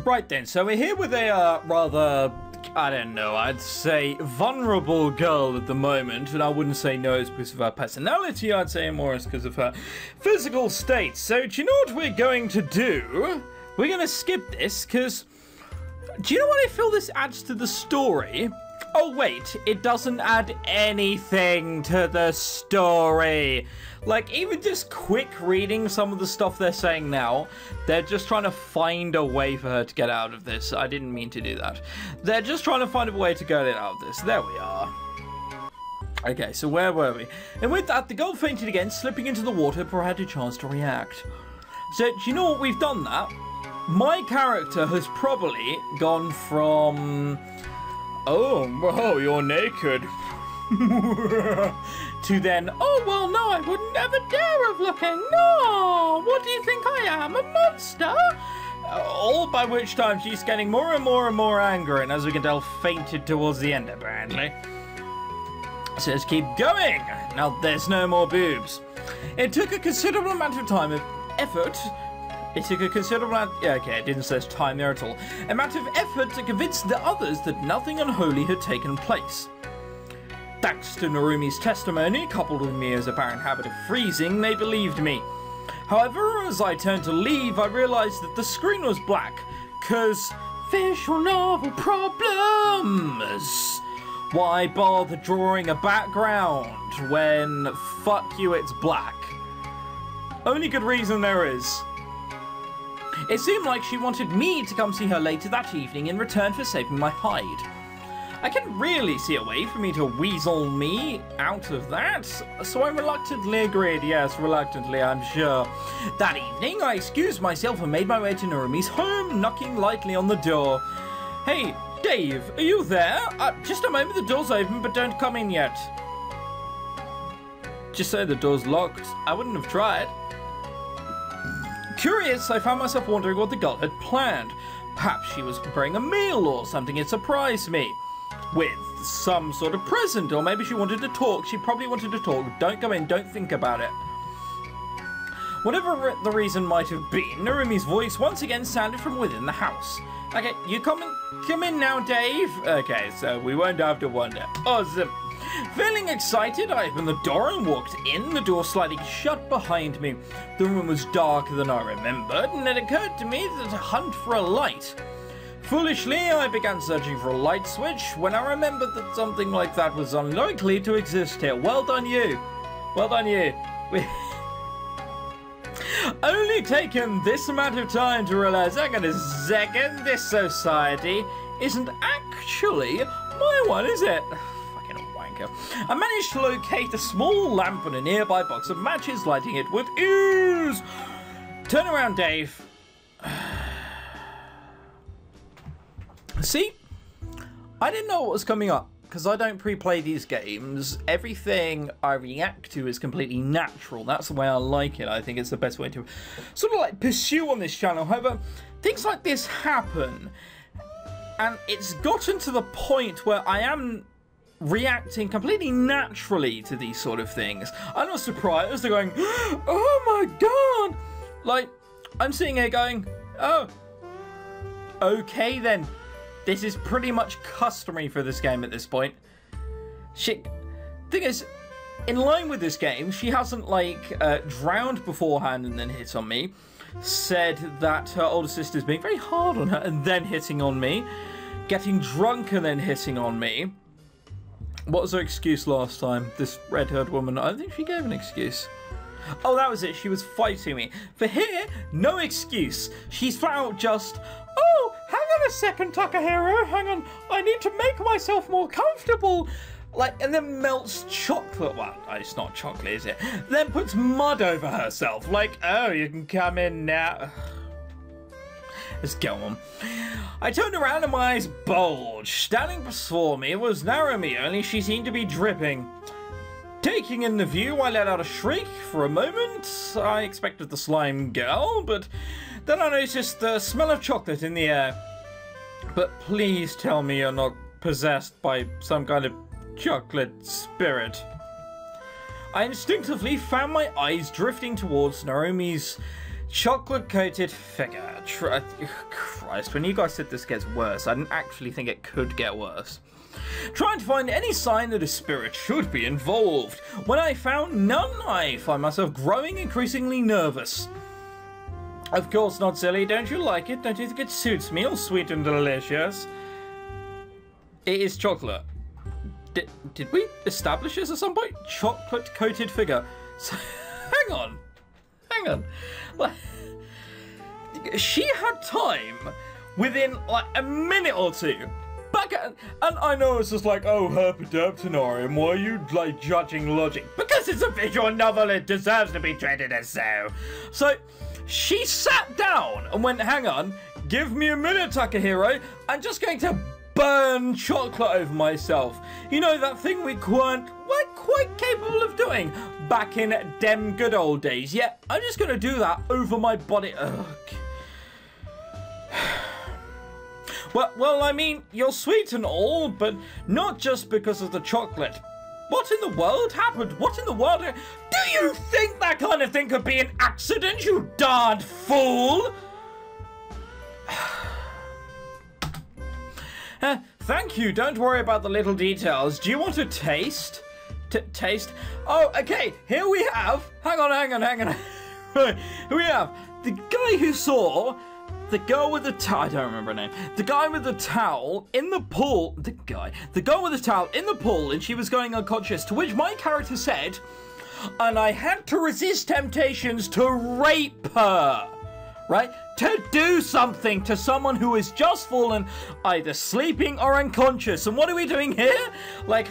Right then, so we're here with a rather, I don't know, I'd say vulnerable girl at the moment, and I wouldn't say no it's because of her personality, I'd say more it's because of her physical state. So do you know what we're going to do? We're going to skip this, because do you know what I feel this adds to the story? Oh wait, it doesn't add anything to the story. Like, even just quick reading some of the stuff they're saying now, they're just trying to find a way for her to get out of this. I didn't mean to do that. They're just trying to find a way to get out of this. There we are. Okay, so where were we? And with that, the girl fainted again, slipping into the water before I had a chance to react. So, do you know what we've done that? My character has probably gone from... oh, whoa, you're naked. To then, oh, well, no, I would never dare have looking. No, what do you think I am, a monster? All by which time she's getting more and more and more angry, and as we can tell, fainted towards the end, apparently. So let's keep going. Now, there's no more boobs. It took a considerable amount of time and effort. It took a considerable amount... yeah, okay, it didn't say time there at all. Amount of effort to convince the others that nothing unholy had taken place. Thanks to Narumi's testimony, coupled with Mia's apparent habit of freezing, they believed me. However, as I turned to leave, I realised that the screen was black, cause visual novel problems. Why bother drawing a background when, fuck you, it's black? Only good reason there is. It seemed like she wanted me to come see her later that evening in return for saving my hide. I couldn't really see a way for me to weasel me out of that, so I reluctantly agreed. Yes, reluctantly, I'm sure. That evening, I excused myself and made my way to Narumi's home, knocking lightly on the door. Hey, Dave, are you there? Just a moment, the door's open, but don't come in yet. Just say the door's locked. I wouldn't have tried. Curious, I found myself wondering what the girl had planned. Perhaps she was preparing a meal or something had surprised me with some sort of present, or maybe she wanted to talk. She probably wanted to talk. Don't go in, don't think about it. Whatever the reason might have been, Narumi's voice once again sounded from within the house. Okay, you come in now, Dave. Okay, so we won't have to wonder. Awesome. Feeling excited, I opened the door and walked in, the door sliding shut behind me. The room was darker than I remembered, and it occurred to me to hunt for a light. Foolishly, I began searching for a light switch when I remembered that something like that was unlikely to exist here. Well done, you. Well done, you. Only taken this amount of time to realize, hang on a second, this society isn't actually my one, is it? Fucking wanker. I managed to locate a small lamp on a nearby box of matches, lighting it with ooze. Turn around, Dave. See, I didn't know what was coming up because I don't pre-play these games. Everything I react to is completely natural. That's the way I like it. I think it's the best way to sort of like pursue on this channel. However, things like this happen, and it's gotten to the point where I am reacting completely naturally to these sort of things. I'm not surprised. They're going, oh my god! Like, I'm sitting here going, oh, okay then. This is pretty much customary for this game at this point. Shit. Thing is, in line with this game, she hasn't, like, drowned beforehand and then hit on me. Said that her older sister's being very hard on her and then hitting on me. Getting drunk and then hitting on me. What was her excuse last time? This red-haired woman, I think she gave an excuse. Oh, that was it. She was fighting me. For here, no excuse. She's flat out just... oh, hang on a second, Takahiro. Hang on. I need to make myself more comfortable. Like, and then melts chocolate. Well, it's not chocolate, is it? Then puts mud over herself. Like, oh, you can come in now. Let's go on. I turned around and my eyes bulged. Standing before me was Narumi, only she seemed to be dripping. Taking in the view, I let out a shriek. For a moment, I expected the slime girl, but then I noticed the smell of chocolate in the air. But please tell me you're not possessed by some kind of chocolate spirit. I instinctively found my eyes drifting towards Narumi's Chocolate-coated figure. Christ, when you guys said this gets worse, I didn't actually think it could get worse. Trying to find any sign that a spirit should be involved. When I found none, I find myself growing increasingly nervous. Of course not, silly. Don't you like it? Don't you think it suits me? All sweet and delicious. It is chocolate. Did we establish this at some point? Chocolate-coated figure. So, hang on. Like, she had time within like a minute or two. And I know it's just like, oh, herp-derp Tenarium, why are you like judging logic? Because it's a visual novel, it deserves to be treated as so. So she sat down and went, hang on, give me a minute, Takahiro. I'm just going to burn chocolate over myself. You know, that thing we weren't quite capable of doing back in dem good old days. Yeah, I'm just going to do that over my body. Ugh. Well, I mean, you're sweet and all, but not just because of the chocolate. What in the world happened? What in the world? Do you think that kind of thing could be an accident, you darned fool? Thank you. Don't worry about the little details. Do you want to taste? Taste? Oh, okay. Here we have... Hang on. Right, here we have the guy who saw... The girl with the towel, I don't remember her name. The guy with the towel in the pool, the girl with the towel in the pool, and she was going unconscious, to which my character said, and I had to resist temptations to rape her, right? To do something to someone who has just fallen either sleeping or unconscious. And what are we doing here? Like,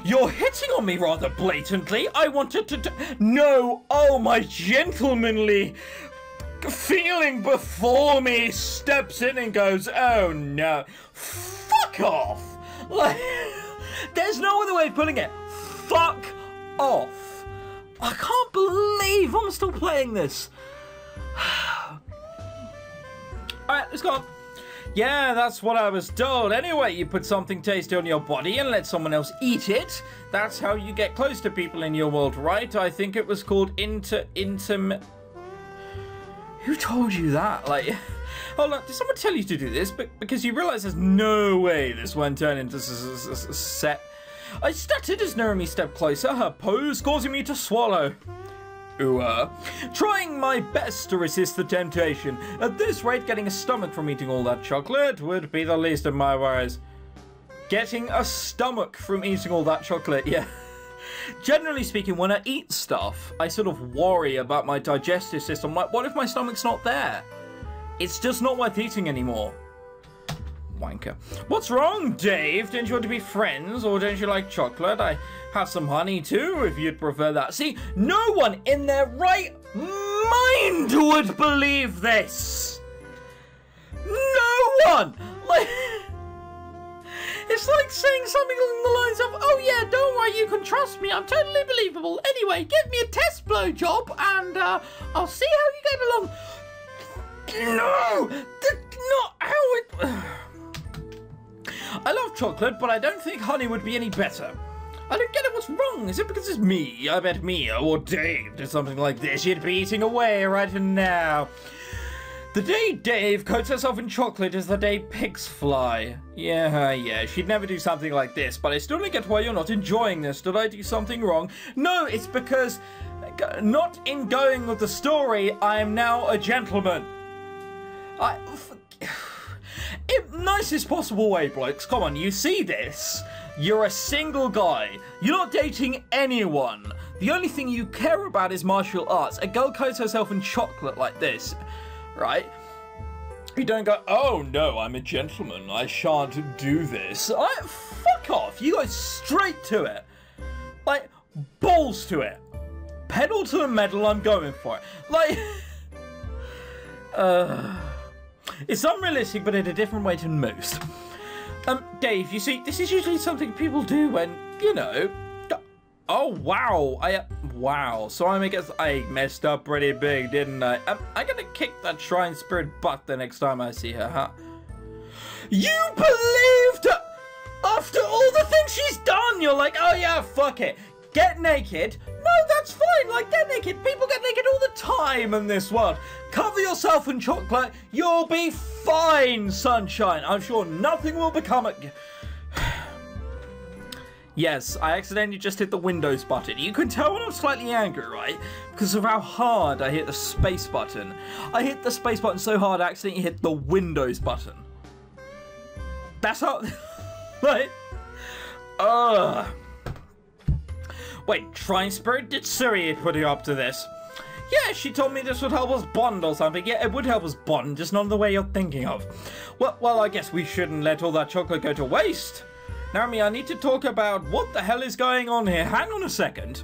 you're hitting on me rather blatantly. I wanted to, no, oh, my gentlemanly... feeling before me steps in and goes, oh no, fuck off. Like, there's no other way of putting it. Fuck off. I can't believe I'm still playing this. Alright, let's go on. Yeah, that's what I was told. Anyway, you put something tasty on your body and let someone else eat it. That's how you get close to people in your world, right? I think it was called Who told you that? Like, hold on, did someone tell you to do this? Because you realise there's no way this won't turn into set. I stuttered as Narumi stepped closer, her pose causing me to swallow. Ooh, trying my best to resist the temptation. At this rate, getting a stomach from eating all that chocolate would be the least of my worries. Getting a stomach from eating all that chocolate, yeah. Generally speaking, when I eat stuff, I sort of worry about my digestive system. Like, what if my stomach's not there? It's just not worth eating anymore. Wanker. What's wrong, Dave? Don't you want to be friends, or don't you like chocolate? I have some honey too, if you'd prefer that. See, no one in their right mind would believe this. No one! Like... It's like saying something along the lines of, oh yeah, don't worry, you can trust me, I'm totally believable. Anyway, give me a test blowjob and I'll see how you get along. No! That's not how it... I love chocolate, but I don't think honey would be any better. I don't get it, what's wrong? Is it because it's me? I bet Mia or Dave did something like this, you'd be eating away right now. The day Dave coats herself in chocolate is the day pigs fly. Yeah, she'd never do something like this, but I still don't get why you're not enjoying this. Did I do something wrong? No, it's because, not in going with the story, I am now a gentleman. In nicest possible way, blokes. Come on, you see this? You're a single guy. You're not dating anyone. The only thing you care about is martial arts. A girl coats herself in chocolate like this. Right? You don't go, oh no, I'm a gentleman, I shan't do this. Fuck off, you go straight to it. Like, balls to it. Pedal to the metal, I'm going for it. Like, it's unrealistic, but in a different way than most. Dave, you see, this is usually something people do when, you know... Oh, wow. Wow. So I messed up pretty big, didn't I? I'm gonna kick that shrine spirit butt the next time I see her, huh? You believed after all the things she's done, you're like, oh yeah, fuck it. Get naked. No, that's fine. Like, get naked. People get naked all the time in this world. Cover yourself in chocolate. You'll be fine, sunshine. I'm sure nothing will become a... Yes, I accidentally just hit the Windows button. You can tell when I'm slightly angry, right? Because of how hard I hit the space button. I hit the space button so hard I accidentally hit the Windows button. That's how... Like... Wait, Shrine Spirit? Did Siri put you up to this? Yeah, she told me this would help us bond or something. Yeah, it would help us bond, just not in the way you're thinking of. Well, I guess we shouldn't let all that chocolate go to waste. Naomi, I need to talk about what the hell is going on here. Hang on a second.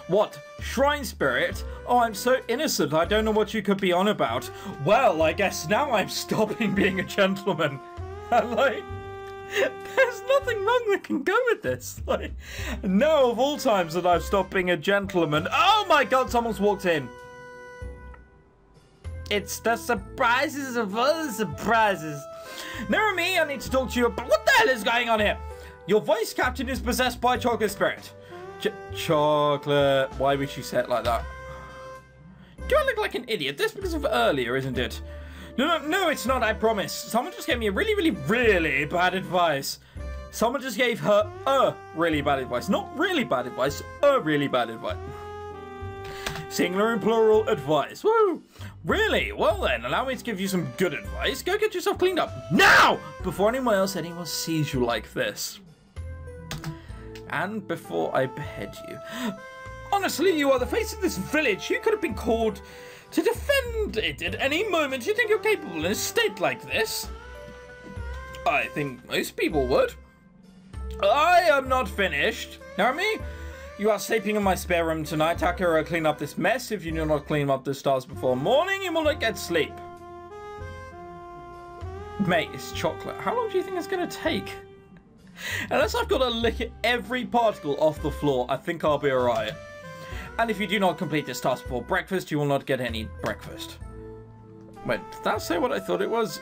What? Shrine Spirit? Oh, I'm so innocent. I don't know what you could be on about. Well, I guess now I'm stopping being a gentleman. And like, there's nothing wrong that can go with this. Like, now of all times that I've stopped being a gentleman. Oh my god, someone's walked in. It's the surprises of all the surprises. Naomi, I need to talk to you about what the hell is going on here. Your voice captain is possessed by Chocolate Spirit. Chocolate. Why would you say it like that? Do I look like an idiot? This because of earlier, isn't it? No, it's not, I promise. Someone just gave me a really bad advice. Someone just gave her a really bad advice. Not really bad advice, a really bad advice. Singular and plural advice. Woo! Really? Well then, allow me to give you some good advice. Go get yourself cleaned up now! Before anyone sees you like this. And before I behead you. Honestly, you are the face of this village. You could have been called to defend it at any moment. You think you're capable in a state like this? I think most people would. I am not finished. Naomi, you are sleeping in my spare room tonight. Sakura, clean up this mess. If you do not clean up the stars before morning, you will not get sleep. Mate, it's chocolate. How long do you think it's going to take? Unless I've got to lick every particle off the floor, I think I'll be alright. And if you do not complete this task before breakfast, you will not get any breakfast. Wait, did that say what I thought it was?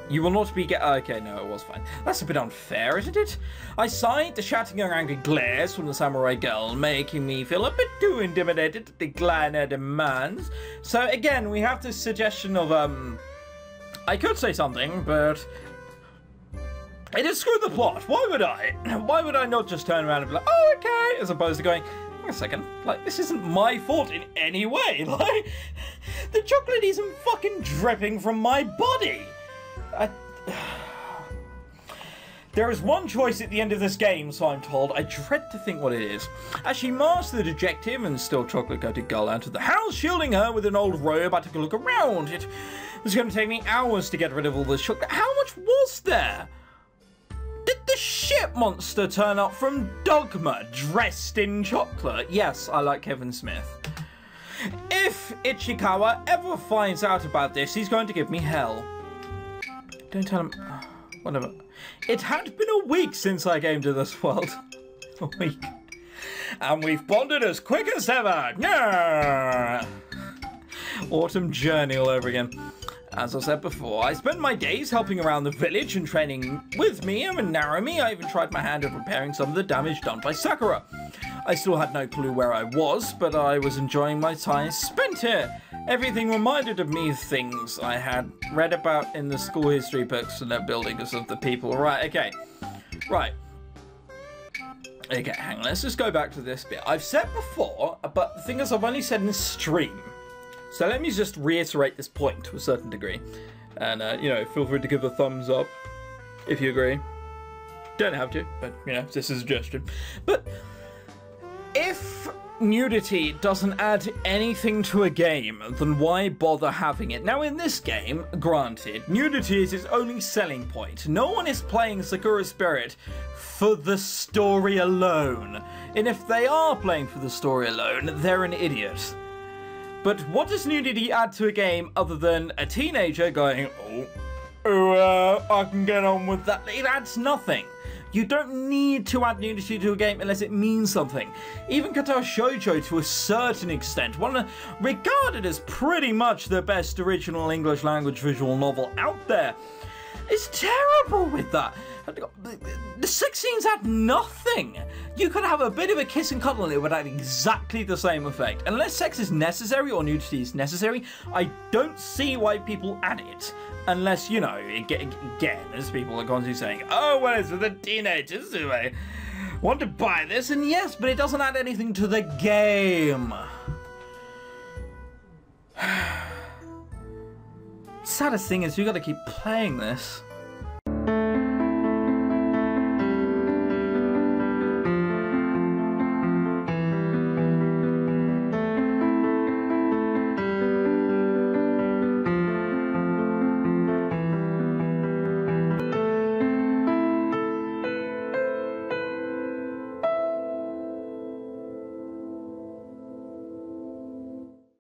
You will not be okay, no, it was fine. That's a bit unfair, isn't it? I sighed, the shouting and angry glares from the samurai girl, making me feel a bit too intimidated to decline her demands. So again, we have this suggestion of, I could say something, but it is screw the plot. Why would I? Why would I not just turn around and be like, oh, okay, as opposed to going, wait a second, like, this isn't my fault in any way. Like, the chocolate isn't fucking dripping from my body. There is one choice at the end of this game, so I'm told. I dread to think what it is. As she marched the dejected and still chocolate-coated girl out of the house, shielding her with an old robe, I took a look around. It was going to take me hours to get rid of all this chocolate. How much was there? Did the shit monster turn up from Dogma dressed in chocolate? Yes, I like Kevin Smith. If Ichikawa ever finds out about this, he's going to give me hell. Don't tell him. Whatever. It had been a week since I came to this world. A week. And we've bonded as quick as ever. Yeah. Autumn journey all over again. As I said before, I spent my days helping around the village and training with Mia and Naomi. I even tried my hand at repairing some of the damage done by Sakura. I still had no clue where I was, but I was enjoying my time spent here. Everything reminded of me of things I had read about in the school history books and that building because of the people. Right, okay. Right. Okay, hang on. Let's just go back to this bit. I've said before, but the thing is I've only said in stream. So let me just reiterate this point to a certain degree. And, you know, feel free to give a thumbs up if you agree. Don't have to, but, you know, it's a suggestion. But if nudity doesn't add anything to a game, then why bother having it? Now, in this game, granted, nudity is its only selling point. No one is playing Sakura Spirit for the story alone. And if they are playing for the story alone, they're an idiot. But what does nudity add to a game other than a teenager going, I can get on with that? It adds nothing. You don't need to add nudity to a game unless it means something. Even Katao Shoujo, to a certain extent, one regarded as pretty much the best original English language visual novel out there, It's terrible with that. The sex scenes had nothing. You could have a bit of a kiss and cuddle and it would have exactly the same effect. Unless sex is necessary or nudity is necessary, I don't see why people add it. Unless, you know, again, as people are constantly saying, oh, well, it's for the teenagers who want to buy this. And yes, but it doesn't add anything to the game. Saddest thing is you got to keep playing this.